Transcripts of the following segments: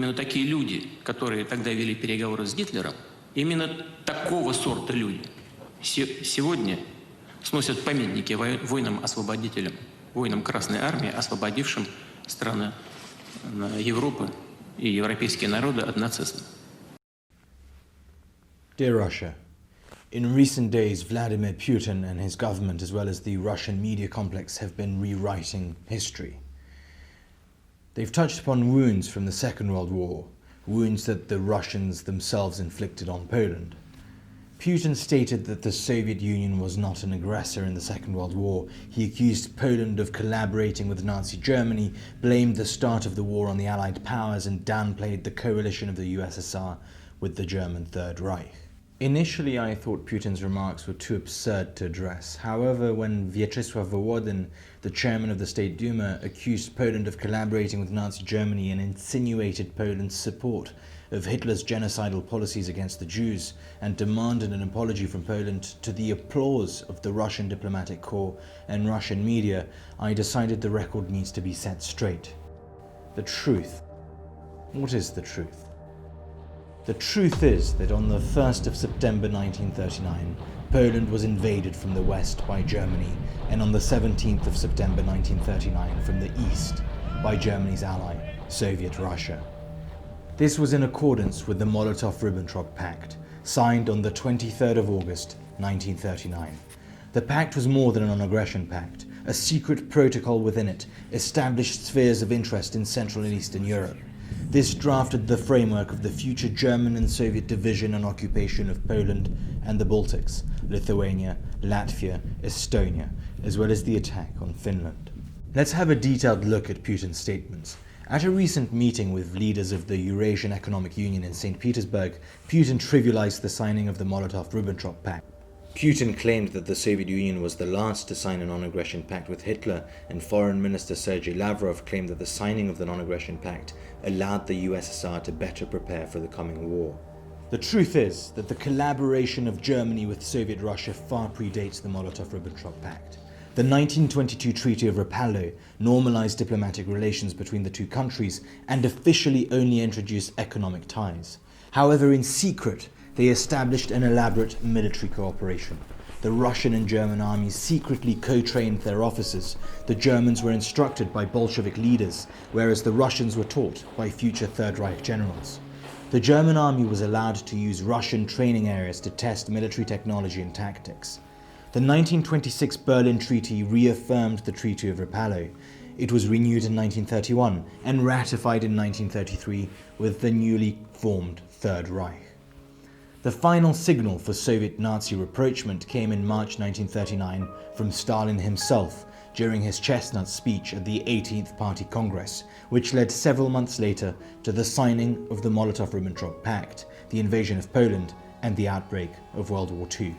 Именно такие люди, которые тогда вели переговоры с Гитлером, именно такого сорта люди сегодня сносят памятники воинам-освободителям, воинам Красной Армии, освободившим страны Европы и европейские народы от нацизма. Dear Russia, in recent days, Vladimir Putin and his government, as well as the Russian media complex, have been rewriting history. They've touched upon wounds from the Second World War, wounds that the Russians themselves inflicted on Poland. Putin stated that the Soviet Union was not an aggressor in the Second World War. He accused Poland of collaborating with Nazi Germany, blamed the start of the war on the Allied powers, and downplayed the coalition of the USSR with the German Third Reich. Initially, I thought Putin's remarks were too absurd to address. However, when Vyacheslav Volodin, the chairman of the State Duma, accused Poland of collaborating with Nazi Germany and insinuated Poland's support of Hitler's genocidal policies against the Jews, and demanded an apology from Poland to the applause of the Russian diplomatic corps and Russian media, I decided the record needs to be set straight. The truth. What is the truth? The truth is that on the 1st of September 1939, Poland was invaded from the west by Germany, and on the 17th of September 1939 from the east by Germany's ally, Soviet Russia. This was in accordance with the Molotov-Ribbentrop Pact, signed on the 23rd of August 1939. The pact was more than a non-aggression pact. A secret protocol within it established spheres of interest in Central and Eastern Europe. This drafted the framework of the future German and Soviet division and occupation of Poland and the Baltics, Lithuania, Latvia, Estonia, as well as the attack on Finland. Let's have a detailed look at Putin's statements. At a recent meeting with leaders of the Eurasian Economic Union in St. Petersburg, Putin trivialized the signing of the Molotov-Ribbentrop Pact. Putin claimed that the Soviet Union was the last to sign a non-aggression pact with Hitler, and Foreign Minister Sergei Lavrov claimed that the signing of the non-aggression pact allowed the USSR to better prepare for the coming war. The truth is that the collaboration of Germany with Soviet Russia far predates the Molotov-Ribbentrop Pact. The 1922 Treaty of Rapallo normalized diplomatic relations between the two countries and officially only introduced economic ties. However, in secret, they established an elaborate military cooperation. The Russian and German armies secretly co-trained their officers. The Germans were instructed by Bolshevik leaders, whereas the Russians were taught by future Third Reich generals. The German army was allowed to use Russian training areas to test military technology and tactics. The 1926 Berlin Treaty reaffirmed the Treaty of Rapallo. It was renewed in 1931 and ratified in 1933 with the newly formed Third Reich. The final signal for Soviet Nazi rapprochement came in March 1939 from Stalin himself during his chestnut speech at the 18th Party Congress, which led several months later to the signing of the Molotov-Ribbentrop Pact, the invasion of Poland, and the outbreak of World War II.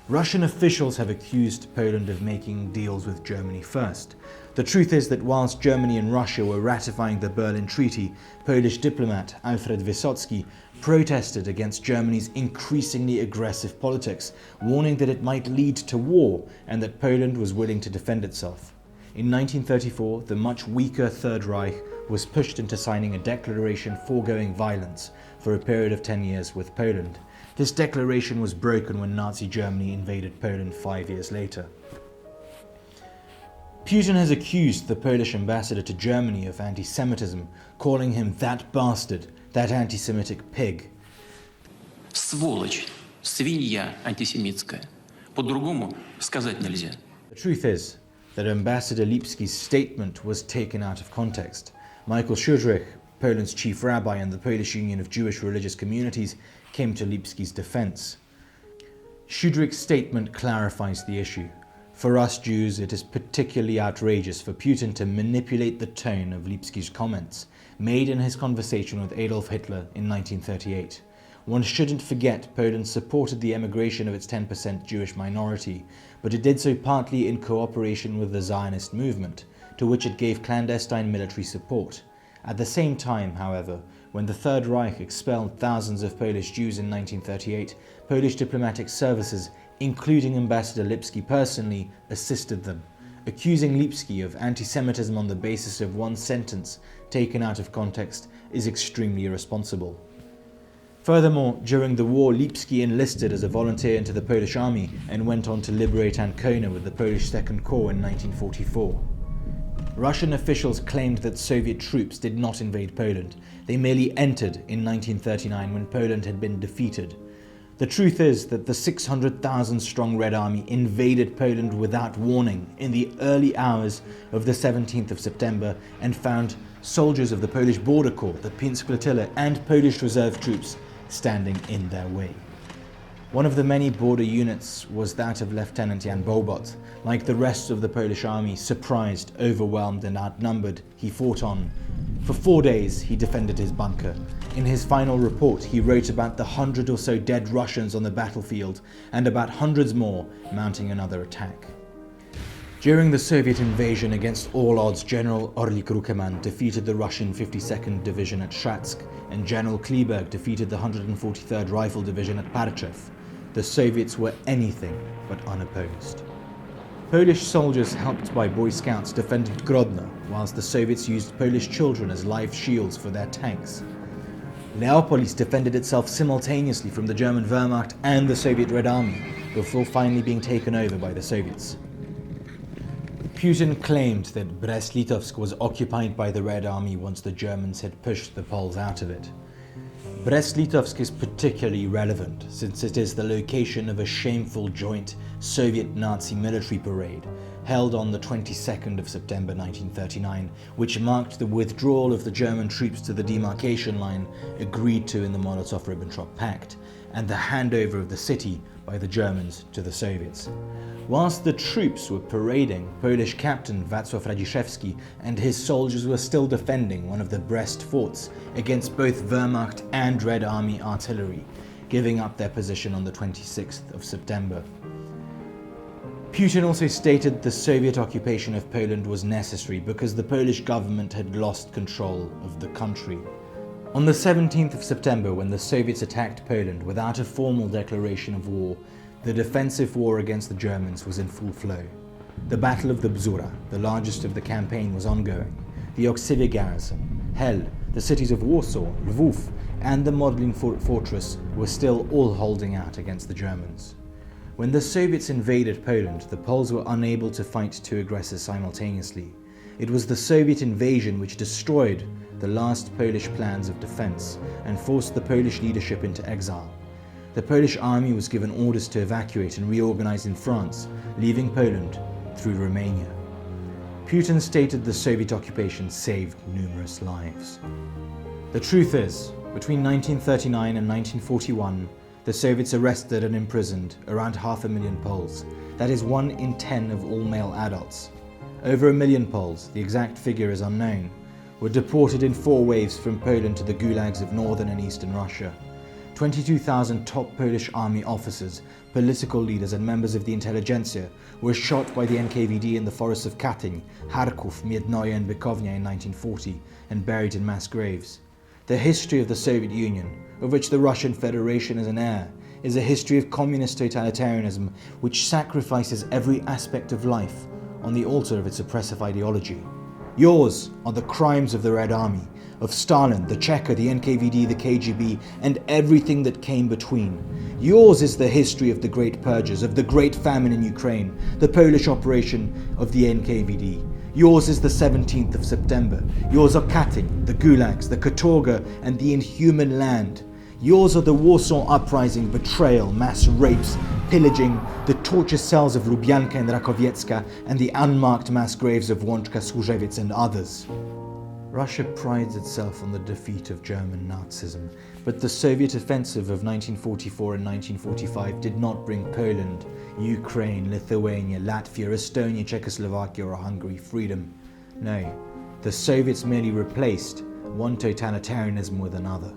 Russian officials have accused Poland of making deals with Germany first. The truth is that whilst Germany and Russia were ratifying the Berlin Treaty, Polish diplomat Alfred Wysocki protested against Germany's increasingly aggressive politics, warning that it might lead to war and that Poland was willing to defend itself. In 1934, the much weaker Third Reich was pushed into signing a declaration foregoing violence for a period of 10 years with Poland. This declaration was broken when Nazi Germany invaded Poland 5 years later. Putin has accused the Polish ambassador to Germany of anti-Semitism, calling him that bastard, that anti-Semitic pig. Сволочь, свинья антисемитская. По-другому сказать нельзя. The truth is that Ambassador Lipski's statement was taken out of context. Michael Schuderich, Poland's chief rabbi and the Polish Union of Jewish Religious Communities, came to Lipski's defense. Schuderich's statement clarifies the issue. For us Jews, it is particularly outrageous for Putin to manipulate the tone of Lipski's comments, made in his conversation with Adolf Hitler in 1938. One shouldn't forget Poland supported the emigration of its 10% Jewish minority, but it did so partly in cooperation with the Zionist movement, to which it gave clandestine military support. At the same time, however, when the Third Reich expelled thousands of Polish Jews in 1938, Polish diplomatic services, including Ambassador Lipski personally, assisted them. accusing Lipski of anti-Semitism on the basis of one sentence taken out of context is extremely irresponsible. Furthermore, during the war, Lipski enlisted as a volunteer into the Polish army and went on to liberate Ancona with the Polish Second Corps in 1944. Russian officials claimed that Soviet troops did not invade Poland. They merely entered in 1939 when Poland had been defeated. The truth is that the 600,000-strong Red Army invaded Poland without warning in the early hours of the 17th of September and found soldiers of the Polish Border Corps, the Pinsk Flotilla, and Polish reserve troops standing in their way. One of the many border units was that of Lieutenant Jan Bobot. Like the rest of the Polish army, surprised, overwhelmed and outnumbered, he fought on. For 4 days he defended his bunker. In his final report he wrote about the 100 or so dead Russians on the battlefield and about hundreds more mounting another attack. During the Soviet invasion, against all odds, General Orlik Rukeman defeated the Russian 52nd Division at Shatsk and General Kleberg defeated the 143rd Rifle Division at Parchev. The Soviets were anything but unopposed. Polish soldiers, helped by Boy Scouts, defended Grodno, whilst the Soviets used Polish children as live shields for their tanks. Leopolis defended itself simultaneously from the German Wehrmacht and the Soviet Red Army, before finally being taken over by the Soviets. Putin claimed that Brest-Litovsk was occupied by the Red Army once the Germans had pushed the Poles out of it. Brest-Litovsk is particularly relevant since it is the location of a shameful joint Soviet-Nazi military parade held on the 22nd of September 1939, which marked the withdrawal of the German troops to the demarcation line agreed to in the Molotov-Ribbentrop Pact, and the handover of the city by the Germans to the Soviets. Whilst the troops were parading, Polish captain Wacław Radziszewski and his soldiers were still defending one of the Brest forts against both Wehrmacht and Red Army artillery, giving up their position on the 26th of September. Putin also stated the Soviet occupation of Poland was necessary because the Polish government had lost control of the country. On the 17th of September, when the Soviets attacked Poland without a formal declaration of war, the defensive war against the Germans was in full flow. The Battle of the Bzura, the largest of the campaign, was ongoing. The Oksywie garrison, Hel, the cities of Warsaw, Lwów, and the Modlin fortress were still all holding out against the Germans. When the Soviets invaded Poland, the Poles were unable to fight two aggressors simultaneously. It was the Soviet invasion which destroyed the last Polish plans of defense and forced the Polish leadership into exile. The Polish army was given orders to evacuate and reorganize in France, leaving Poland through Romania. Putin stated the Soviet occupation saved numerous lives. The truth is, between 1939 and 1941, the Soviets arrested and imprisoned around 500,000 Poles. That is 1 in 10 of all male adults. Over 1 million Poles, the exact figure is unknown, were deported in 4 waves from Poland to the gulags of northern and eastern Russia. 22,000 top Polish army officers, political leaders and members of the intelligentsia were shot by the NKVD in the forests of Katyń, Kharków, Miednoye and Bykownia in 1940 and buried in mass graves. The history of the Soviet Union, of which the Russian Federation is an heir, is a history of communist totalitarianism which sacrifices every aspect of life on the altar of its oppressive ideology. Yours are the crimes of the Red Army, of Stalin, the Cheka, the NKVD, the KGB, and everything that came between. Yours is the history of the Great Purges, of the Great Famine in Ukraine, the Polish operation of the NKVD. Yours is the 17th of September. Yours are Katyń, the gulags, the katorga, and the inhuman land. Yours are the Warsaw Uprising, betrayal, mass rapes, pillaging, the torture cells of Lubyanka and Rakowiecka, and the unmarked mass graves of Łączka, Służewiec, and others. Russia prides itself on the defeat of German Nazism, but the Soviet offensive of 1944 and 1945 did not bring Poland, Ukraine, Lithuania, Latvia, Estonia, Czechoslovakia, or Hungary freedom. No, the Soviets merely replaced one totalitarianism with another.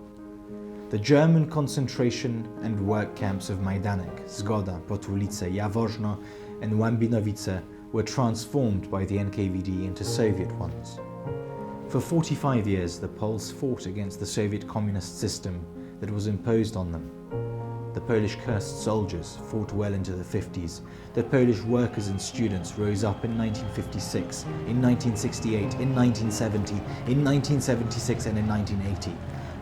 The German concentration and work camps of Majdanek, Zgoda, Potulice, Jaworzno, and Łambinowice were transformed by the NKVD into Soviet ones. For 45 years, the Poles fought against the Soviet communist system that was imposed on them. the Polish cursed soldiers fought well into the 50s, the Polish workers and students rose up in 1956, in 1968, in 1970, in 1976 and in 1980.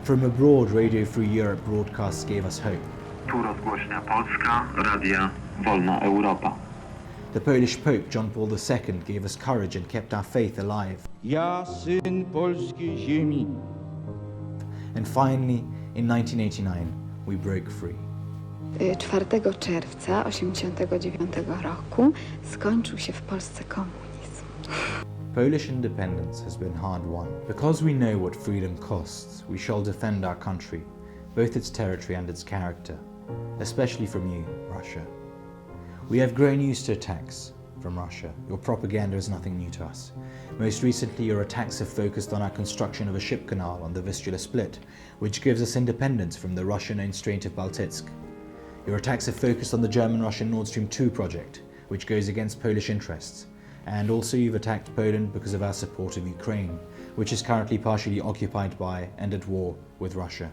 From abroad, Radio Free Europe broadcasts gave us hope. Tu rozgłośnia Polska, Radia Wolna Europa. The Polish Pope John Paul II gave us courage and kept our faith alive. Ja, syn polskiej ziemi. And finally, in 1989, we broke free. 4 czerwca 1989 roku skończył się w Polsce komunizm. Polish independence has been hard won. Because we know what freedom costs, we shall defend our country, both its territory and its character, especially from you, Russia. We have grown used to attacks from Russia. Your propaganda is nothing new to us. Most recently, your attacks have focused on our construction of a ship canal on the Vistula Split, which gives us independence from the Russian-owned Strait of Baltitsk. Your attacks have focused on the German-Russian Nord Stream 2 project, which goes against Polish interests. And also you've attacked Poland because of our support of Ukraine, which is currently partially occupied by and at war with Russia.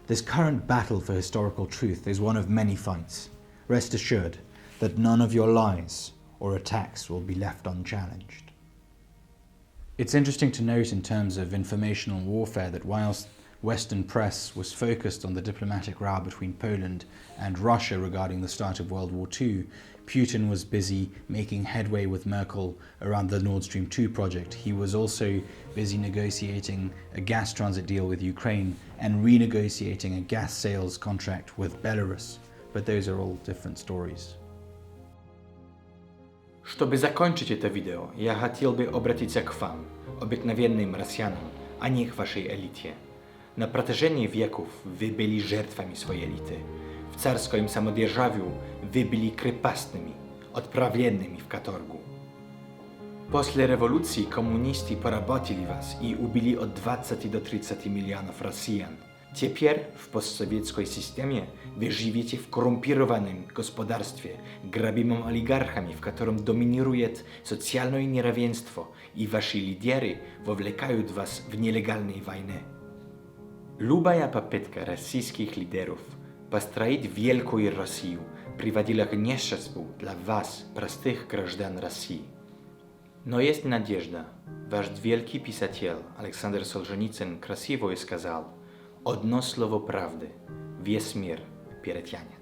This current battle for historical truth is one of many fights. Rest assured that none of your lies or attacks will be left unchallenged. It's interesting to note in terms of informational warfare that whilst Western press was focused on the diplomatic row between Poland and Russia regarding the start of World War II, Putin was busy making headway with Merkel around the Nord Stream 2 project. He was also busy negotiating a gas transit deal with Ukraine and renegotiating a gas sales contract with Belarus. But those are all different stories. Чтобы закончить это видео, я хотел бы обратиться к вам, обыкновенным россиянам, а не к вашей элите. На протяжении веков вы были жертвами своей элиты. В царском самодержавию вы были крепостными, отправленными в каторгу. После революции коммунисты поработили вас и убили от 20 до 30 миллионов россиян. Теперь в постсоветской системе вы живете в коррумпированном господарстве, грабимом олигархами, в котором доминирует социальное неравенство, и ваши лидеры вовлекают вас в нелегальные войны. Любая попытка российских лидеров построить великую Россию приводила к несчастью для вас, простых граждан России. Но есть надежда. Ваш великий писатель Александр Солженицын красиво сказал: «Одно слово правды, весь мир перетянет».